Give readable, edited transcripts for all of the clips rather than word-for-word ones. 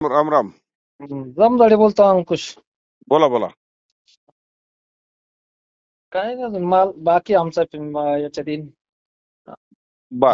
राम राम. जमदाडे बोलतो अंकुश. बोला बोला. काय नाही अजून माल बाकी आमचा याच्यात येईल बर.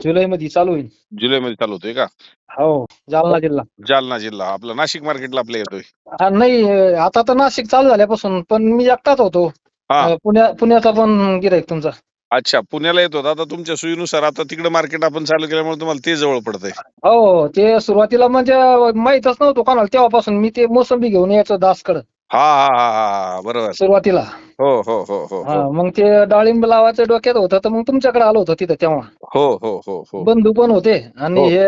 जुलैमध्ये चालू होईल. जुलैमध्ये चालू होतोय का? हो, जालना जिल्हा. जालना जिल्हा आपला नाशिक मार्केटला आपल्या येतोय. हा, नाही आता तर नाशिक चालू झाल्यापासून पण मी एकटाच होतो. हा. पुण्याचा पण गिऱ्हाईक तुमचा. अच्छा, पुण्याला येतो आता तुमच्या सोयीनुसार. आता तिकडे मार्केट आपण चालू केल्यामुळे तुम्हाला ते जवळ पडतंय. हो, ते सुरुवातीला म्हणजे माहीतच नव्हतं कोणाला, तेव्हापासून मी ते मोसंबी घेऊन यायचो दासकडं हा हा हा हा, बरोबर. सुरुवातीला. हो हो हो हो हा, हो मग ते डाळिंब लावायचं डोक्यात होतं तर मग तुमच्याकडे आलो होतो तिथं तेव्हा. हो हो हो हो बंधू पण होते आणि हो हे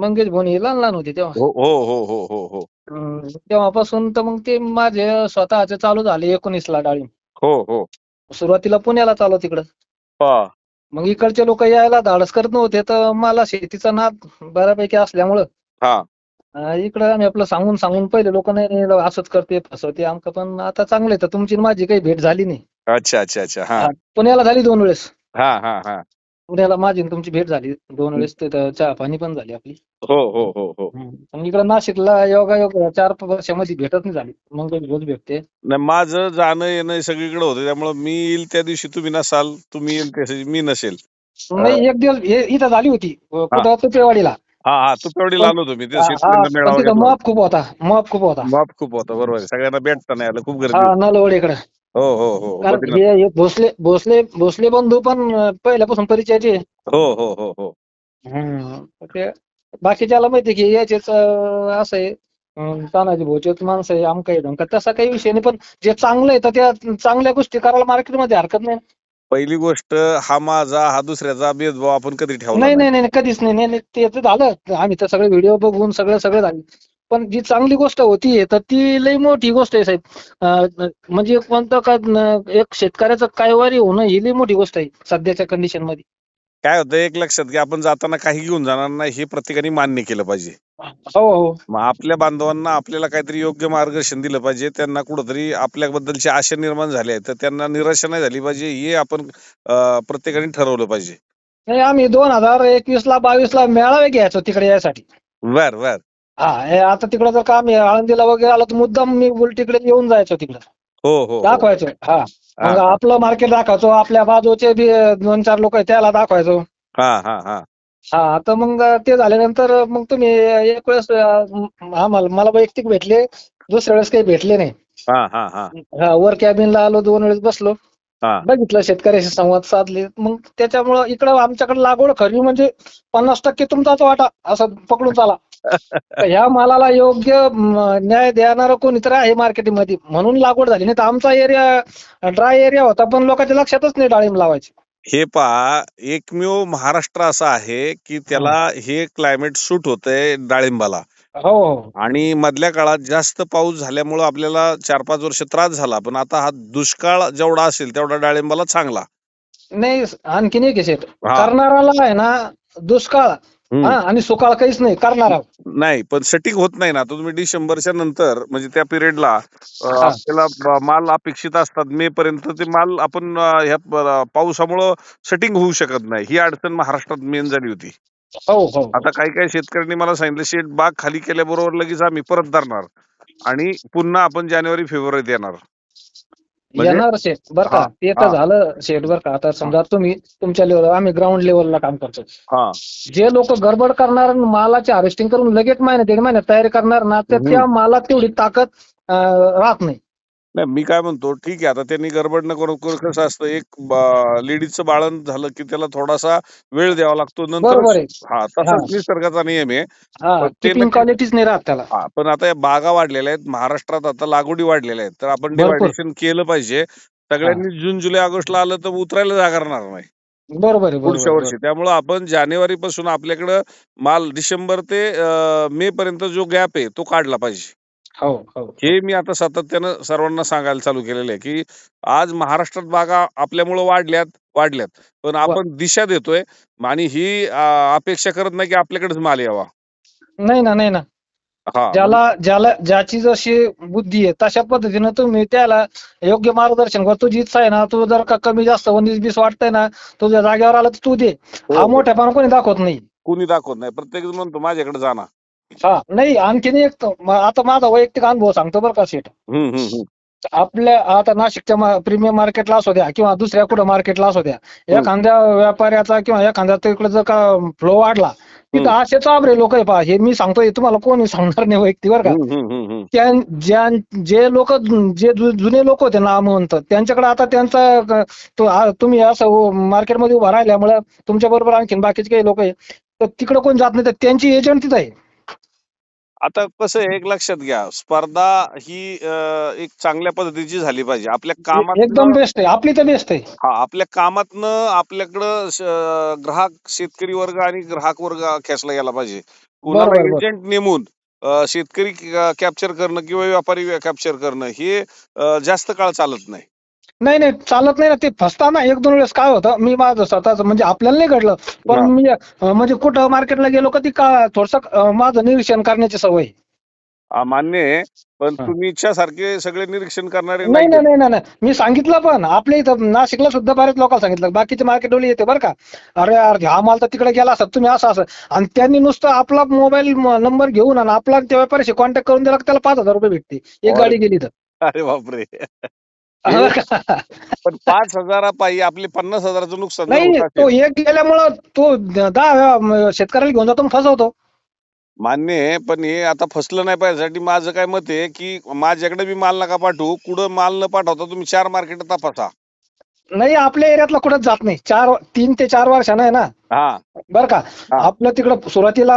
मंगेश भाऊ हे लहान लहान होते तेव्हा. हो हो हो हो हो हो तेव्हापासून तर मग ते माझे स्वतःचे चालू झाले 19ला डाळिंब. हो हो. सुरुवातीला पुण्याला चालू तिकडं. हा मग इकडचे लोक यायला धाडस करत नव्हते, तर मला शेतीचा नाद बऱ्यापैकी असल्यामुळं हा. इकडं आम्ही आपलं सांगून सांगून पहिले लोक नाही नाही, असंच करते फसवते आमचं. पण आता चांगले तर तुमची आणि माझी काही भेट झाली नाही. अच्छा अच्छा अच्छा. हा पुण्याला झाली 2 वेळेस. हा हा हा. पुण्याला माझी आणि तुमची भेट झाली 2 वेळेस, तिथं चहा पाणी पण झाली आपली. हो हो हो हो. पण इकडं नाशिकला योगायोग 4 वर्षामध्ये भेटच नाही झाली. मग रोज भेटते. नाही, माझं जाणं येणं सगळीकडे होतं, त्यामुळे मी येईल त्या दिवशी तुम्ही नसाल, तुम्ही येईल त्या दिवशी मी नसेल. नाही, एक दिवस इथं झाली होती हा कुठं तुपेवाडीला. हा हा. तुपेवाडीला पण आलो होतो मी, ते हा, शेतकऱ्यांचा पण मेळावा तिथं घेतला होता. मॉब खूप होता. माप खूप होता, बरोबर आहे. सगळ्यांना भेटता नाही आलं, खूप हा, गर्दी होती. नलवडीकडे. हो हो हो, कारण बद्रीनाथ. हे भोसले बंधू पण पहिल्यापासून परिचयाचे. हो हो हो हो. ते बाकीच्याला माहिती की याचेच असं आहे, तानाजी भाऊचेच माणसं आहे, आमका आहे धमका, तसा काही विषय नाही. पण जे चांगलं आहे तर त्या चांगल्या गोष्टी करायला मार्केटमध्ये हरकत नाही. पहिली गोष्ट, हा माझा हा दुसऱ्याचा भेदभाव आपण कधी ठेवला नाही नाही. नाही नाही, कधीच नाही. नाही नाही, ते तर झालं. आम्ही तर सगळे व्हिडिओ बघून सगळं झालं. पण जी चांगली गोष्ट होती तर ती लई मोठी गोष्ट आहे साहेब. म्हणजे कोणतं का एक शेतकऱ्याचं कायवारी होणं ही लई मोठी गोष्ट आहे सध्याच्या कंडिशन मध्ये. काय होतं, एक लक्षात घ्या, आपण जाताना काही घेऊन जाणार नाही हे प्रत्येकाने मान्य केलं पाहिजे. हो हो. मग आपल्या बांधवांना आपल्याला काहीतरी योग्य मार्गदर्शन दिलं पाहिजे. त्यांना कुठंतरी आपल्याबद्दलची आशा निर्माण झाली आहे तर त्यांना निराशा नाही झाली पाहिजे, हे आपण प्रत्येकाने ठरवलं पाहिजे. नाही, आम्ही 2021ला 22ला मेळावे घ्यायचो तिकडे यासाठी. बर बर. आता तिकडे जर का आम्ही आळंदीला वगैरे आलो तर मुद्दाम मी तिकडे येऊन जायचो तिकडे. हो हो हो. दाखवायचो. हा मग हा आपलं मार्केट दाखवायचो, आपल्या बाजूचे बी 2-4 लोक आहेत त्याला दाखवायचो. हा हा हा. तर मग ते झाल्यानंतर मग तुम्ही एक वेळेस मला वैयक्तिक भेटले, दुसऱ्या वेळेस काही भेटले नाही. हा हा हा वर कॅबिनला आलो, 2 वेळेस बसलो, हा. बघितलं, शेतकऱ्याशी संवाद साधले. मग त्याच्यामुळं इकडं आमच्याकडे लागवड खरी म्हणजे 50% तुमचाच वाटा असं पकडून चाला. तर ह्या मालाला योग्य न्याय देणारं कोणीतरी आहे मार्केटमध्ये, म्हणून लागवड झाली. नाही तर आमचा एरिया ड्राय एरिया होता, पण लोकांच्या लक्षातच नाही डाळिंब लावायची. हे पहा, एकमेव महाराष्ट्र असा आहे की त्याला हे क्लायमेट सूट होतंय डाळिंबाला. हो हो. आणि मधल्या काळात जास्त पाऊस झाल्यामुळं आपल्याला 4-5 वर्ष त्रास झाला, पण आता हा दुष्काळ जेवढा असेल तेवढा डाळिंबाला चांगला. नाही, आणखीन एक आहे सेट. हा. करणाराला आहे ना दुष्काळ आणि सुकाळ काहीच नाही करणारा. नाही, पण सेटिंग होत नाही ना. आता तुम्ही डिसेंबरच्या नंतर म्हणजे त्या पिरियडला हा. आपल्याला माल अपेक्षित असतात. मे पर्यंत ते माल आपण ह्या पावसामुळं सेटिंग होऊ शकत नाही. ही अडचण महाराष्ट्रात मेन झाली होती. हो हो. आता काही काही शेतकऱ्यांनी मला सांगितलं, शेत बाग खाली केल्याबरोबर लगेच आम्ही परत धरणार आणि पुन्हा आपण जानेवारी-फेब्रुवारीत येणार. म्हणजे येणार शेट बरं का, हा ते तर हा झालं शेट बरं का. आता हा समजा तुम्ही तुमच्या लेवलवर, आम्ही ग्राउंड लेवलला काम करतो. हा. जे लोक गडबड करणार, मालाची हार्वेस्टिंग करून लगेच महिन्यात 1.5 महिन्यात तयारी करणार ना, तर त्या मालात तेवढी ताकद राहत नाही. नाही, मी काय म्हणतो, ठीक आहे, आता त्यांनी गडबड न करू करू कसं असतं, एक लेडीजचं बाळंत झालं की त्याला थोडासा वेळ द्यावा लागतो, बरोबर नंतरच. आहे. हा, हा तसाच निसर्गाचा नियम आहे. पण ते किपिंग नक्की. क्वालिटीच नाही राहत त्याला. हा, पण आता या बागा वाढलेल्या आहेत महाराष्ट्रात, आता लागवडी वाढलेल्या आहेत, तर आपण भरपूर. डिवायडेशन केलं पाहिजे. हा, सगळ्यांनी जून जुलै ऑगस्टला आलं तर उतरायला जागा राहणार नाही बरोबर आहे, बरोबर पुढच्या आहे, वर्षी. बरोबर. त्यामुळं आपण जानेवारी पासून आपल्याकडं माल डिसेंबर ते मे पर्यंत जो गॅप आहे तो काढला पाहिजे. हो हो हे हो. मी आता सातत्यानं सर्वांना सांगायला चालू केलेलं आहे की आज महाराष्ट्रात बागा आपल्यामुळं वाढल्यात, पण वा- आपण दिशा देतोय आणि ही अपेक्षा करत नाही की आपल्याकडेच माल यावा. नाही ना, नाही ना. हा, म्हणजे ज्याची जशी बुद्धी आहे तशा पद्धतीनं तुम्ही त्याला योग्य मार्गदर्शन कर. तुझी इच्छा आहे ना, तू जर का कमी जास्त 19-20 वाटतंय ना, तुझ्या जागेवर आला तर तू दे. हो हा हो, मोठेपणा कोणी दाखवत नाही. कुणी दाखवत नाही. प्रत्येक म्हणतो माझ्याकडे जाणार. हा नाही आणखीन एक आता माझा वैयक्तिक अनुभव सांगतो बरं का शेठ. हम्म, हम्म, हम्म, आपल्या आता नाशिकच्या प्रीमियम मार्केटला असू द्या किंवा दुसऱ्या कुठं मार्केटला असू द्या, हम्म, एखाद्या व्यापाऱ्याचा किंवा एखाद्या तिकडे जर का फ्लो वाढला तिथं हम्म, असे चाबरे लोक आहे पहा, हे मी सांगतोय तुम्हाला कोणी सांगणार नाही वैयक्तिक बरं का. हम्म, हम्म, हम्म, हम्म. जे लोक जे जुने लोक होते नामवंत त्यांच्याकडे आता त्यांचा तुम्ही असं मार्केटमध्ये उभा राहिल्यामुळे तुमच्या बरोबर आणखीन बाकीचे काही लोक आहे तर तिकडे कोण जात नाही तर त्यांची एजंट तिथं आहे. आता कसं आहे, एक लक्षात घ्या, स्पर्धा ही एक चांगल्या पद्धतीची झाली पाहिजे. आपल्या एकदम कामातनं बेस्ट आहे, आपली तर बेस्ट आहे. आपल्या कामातनं आपल्याकडं ग्राहक, शेतकरी वर्ग आणि ग्राहक वर्ग खेचला गेला पाहिजे. कुणाला बरोबर बरोबर. एजंट नेमून शेतकरी कॅप्चर करणं किंवा व्यापारी कॅप्चर करणं हे जास्त काळ चालत नाही. नाही नाही चालत नाही ना, ते फसताना एक दोन वेळेस काय होतं, मी माझं स्वतःच म्हणजे आपल्याला नाही घडलं पण हा. मी म्हणजे कुठं मार्केटला गेलो का ती का थोडस माझं निरीक्षण करण्याची सवय आहे. मान्य आहे, पण हा. तुम्हीच्या सारखे सगळे निरीक्षण करणारे नाही नाहीये. नाही नाही नाही नाही. मी सांगितलं पण आपल्या इथं नाशिकला सुद्धा बऱ्याच लोकांना सांगितलं, बाकीचे मार्केटवाले येते बरं का, अरे यार हा माल तर तिकडे गेला असत तुम्ही असं असं, आणि त्यांनी नुसतं आपला मोबाईल नंबर घेऊन आणि आपला त्या व्यापाऱ्याशी कॉन्टॅक्ट करून दिला की त्याला 5,000 रुपये भेटते एक अरे गाडी गेली तर. अरे बापरे! हे हो का? पण 5,000 पायी आपले 50,000चं नुकसान जर नाही होत तो असेल. एक गेल्यामुळं तो 10 शेतकऱ्याला घेऊन जातो आणि फसवतो. मान्य आहे, पण हे आता फसलं नाही पाहिजे यासाठी माझं काय मत आहे, की माझ्याकडे बी माल नका पाठवू. कुठं माल न पाठवता तुम्ही 4 मार्केट तपासा. नाही आपल्या एरियातला कुठंच जात नाही, 3 ते 4 वर्षानं आहे ना हां, बरं का. हां, आपलं तिकडं सुरुवातीला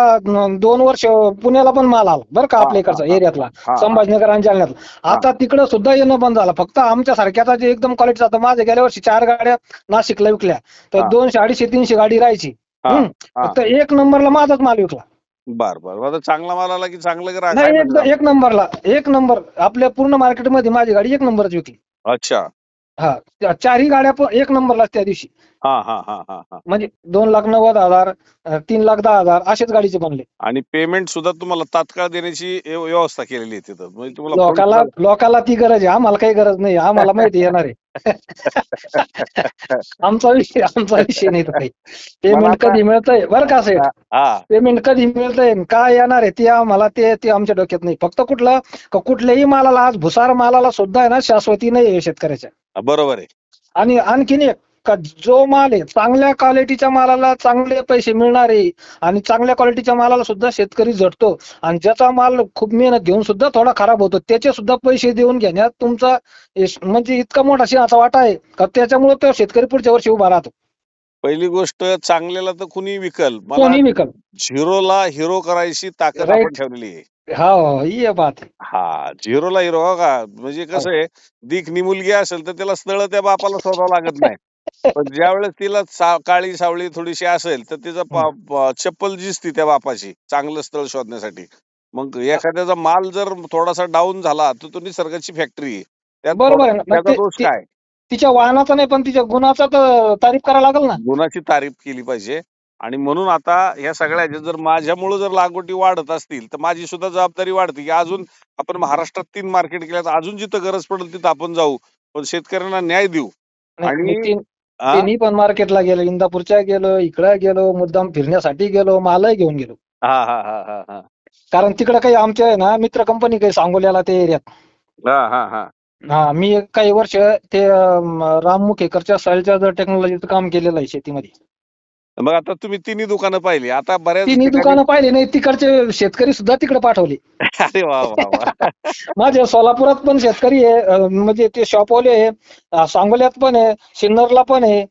2 वर्ष पुण्याला पण माल आला बरं का हां, आपल्या हां, इकडचा हां, एरियातला, हां, हां, संभाजीनगर आणि जालन्यातला. हां, आता तिकडं सुद्धा येणं बंद झालं. फक्त आमच्या सारख्याचा जे एकदम क्वालिटीचा, आता माझ्या गेल्या वर्षी 4 गाड्या नाशिकला विकल्या तर हां, 200, 250, 300 गाडी राहायची. हां, हां. फक्त एक नंबरला माझाच माल विकला. बरं, बरं. आता चांगला माल आला की चांगलं ग्राहक आहे नाही ना एक तिथं. एक नंबरला, एक नंबर आपल्या पूर्ण मार्केटमध्ये माझी गाडी एक नंबरच विकली. अच्छा. हा 4ही गाड्या पण एक नंबरला त्या दिवशी. हां, हां, हां, हां, हां. म्हणजे 2,90,000 3,10,000 असेच गाडीचे बनले. आणि पेमेंट सुद्धा तुम्हाला तात्काळ देण्याची व्यवस्था केलेली आहे तिथं. म्हणजे तुम्हाला फोन लोकाला लोकाला ती गरज आहे, आम्हाला काही गरज नाही. आम्हाला माहिती येणार आहे. आमचा विषय नाही तो काही. मला पेमेंट आता कधी मिळतंय बरं का सेठ, हां. पेमेंट कधी मिळतंय आणि काय येणार आहे ते आम्हाला ते आमच्या डोक्यात नाही. फक्त कुठल्याही मालाला, आज भुसार मालाला सुद्धा आहे ना शाश्वती नाही आहे शेतकऱ्याच्या. बरोबर आहे. आणि आणखीन एक, का जो माल आहे चांगल्या क्वालिटीच्या मालाला चांगले पैसे मिळणार आहे आणि चांगल्या क्वालिटीच्या मालाला सुद्धा शेतकरी झटतो, आणि ज्याचा माल खूप मेहनत घेऊन सुद्धा थोडा खराब होतो त्याचे सुद्धा पैसे देऊन घेण्यात तुमचा म्हणजे इतका मोठा सिंहाचा वाटा आहे का त्याच्यामुळे तो शेतकरी पुढच्या वर्षी उभा राहतो. पहिली गोष्ट, चांगल्याला तर कुणी विकल. मला कोणी विकल. झिरोला हिरो करायची ताकद आपण राईट. ठेवलेली आहे. हा ये बात आहे. हां, झिरोला हिरो हो का. म्हणजे कसं आहे, दिखनी मुलगी असेल तर त्याला स्थळ त्या बापाला शोधावं लागत नाही. पण ज्यावेळेस तिला काळी सावळी थोडीशी असेल तर तिचं चप्पल दिसती त्या बापाची चांगलं स्थळ शोधण्यासाठी. मग एखाद्याचा माल जर थोडासा डाऊन झाला तर तो निसर्गाची फॅक्टरी आहे. त्यात बरोबर आहे ना. मग त्याचा दोष काय? तिच्या वाहनाचा नाही पण तिच्या गुणाचा तर तारीफ करायला लागेल ना. गुणाची तारीफ केली पाहिजे. आणि म्हणून आता ह्या सगळ्याच्या जर माझ्यामुळे जर लागवडी वाढत असतील तर माझी सुद्धा जबाबदारी वाढते, की अजून आपण महाराष्ट्रात 3 मार्केट केल्यात, अजून जिथं गरज पडेल तिथं आपण जाऊ, पण शेतकऱ्यांना न्याय देऊ. नाही मी आणि हा तिन्ही पण मार्केटला गेलो, इंदापूरच्या गेलो, इकडे गेलो, मुद्दाम फिरण्यासाठी गेलो, मालही घेऊन गेलो. हा हा हा हा हा कारण तिकडे काही आमच्या आहे ना मित्र कंपनी काही सांगोल्याला त्या एरियात. हा हा हा हा मी काही वर्ष ते राम मुखेकरच्या सॉइल टेक्नॉलॉजीचं काम केलेलं आहे शेतीमध्ये. मग आता तुम्ही तिन्ही दुकानं पाहिली, आता बऱ्याच तिन्ही ठिकाणी. दुकानं पाहिली नाही, तिकडचे शेतकरी सुद्धा तिकडे पाठवले. अरे वा वा वा. माझ्या सोलापुरात पण शेतकरी आहे, म्हणजे ते शॉपवाले आहे, सांगोल्यात पण आहे, सिन्नरला पण आहे.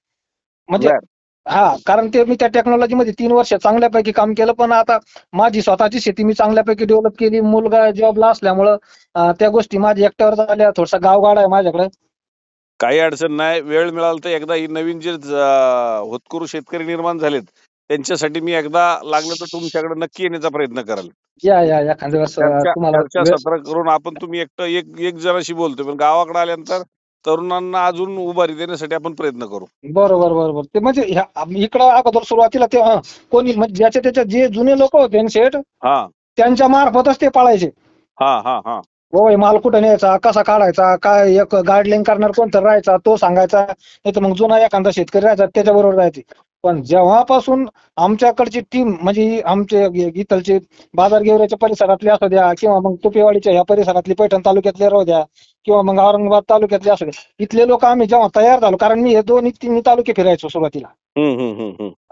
म्हणजे बर. हा कारण ते मी त्या टेक्नॉलॉजीमध्ये 3 वर्ष चांगल्यापैकी काम केलं. पण आता माझी स्वतःची शेती मी चांगल्यापैकी डेव्हलप केली. मुलगा जॉबला असल्यामुळं त्या गोष्टी माझ्या एकट्यावर झाल्या. थोडासा गावगाडा आहे माझ्याकडे. काही अडचण नाही. वेळ मिळाला तर एकदा ही नवीन जे होतकरू शेतकरी निर्माण झालेत त्यांच्यासाठी मी एकदा लागलं तर तुमच्याकडे नक्की येण्याचा प्रयत्न कराल. या एखाद्या वेळेस चर्चा तुम्हाला चर्चा वेळ. सत्र करून आपण, तुम्ही एकटं एक एक जणाशी बोलतोय पण गावाकडे आल्यानंतर तरुणांना अजून उभारी देण्यासाठी आपण प्रयत्न करू. बरोबर बरोबर. ते म्हणजे इकडं अगोदर सुरुवातीला ते कोणी म्हणजे ज्याचे त्याचे जे जुने लोक होते ना शेठ, हा त्यांच्या मार्फतच ते पळायचे. हा हा हा होय माल कुठं न्यायचा, कसा काढायचा, काय एक गाईडलाईन करणार कोणतं राहायचा तो सांगायचा. नाही तर मग जुना एखादा शेतकरी राहायचा त्याच्याबरोबर जायचे. पण जेव्हापासून आमच्याकडची टीम म्हणजे आमचे इथलचे बाजार गेवऱ्याच्या परिसरातले असू द्या किंवा मग तुपेवाडीच्या ह्या परिसरातली पैठण तालुक्यातले राहू द्या किंवा मग औरंगाबाद तालुक्यातले असू द्या, इथले लोक आम्ही जेव्हा तयार झालो, कारण मी हे 2-3 तालुके फिरायचो सुरुवातीला.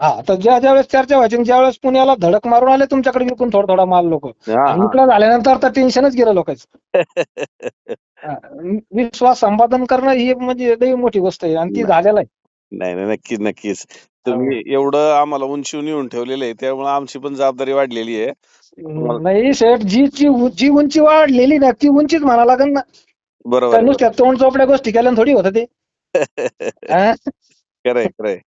हा, तर ज्या ज्यावेळेस चर्चा व्हायची आणि ज्यावेळेस पुण्याला धडक मारून आले तुमच्याकडे विकून थोडा थोडा माल लोक, आणि इकडं झाल्यानंतर तर टेन्शनच गेलं लोकांचं. विश्वास संपादन करणं ही म्हणजे लई मोठी गोष्ट आहे आणि ती झालेलं आहे. नाही नाही, नक्कीच नक्कीच. तुम्ही एवढं आम्हाला उंचीवर नेऊन ठेवलेलं आहे, त्यामुळे आमची पण जबाबदारी वाढलेली आहे. नाही शेठ, जी उंची वाढलेली ना ती उंचीच म्हणा लागेल ना. बरोबर तर आहे. नुसत्या तोंड चोपड्या गोष्टी केल्या थोडी होत ते. खरंय खरंय.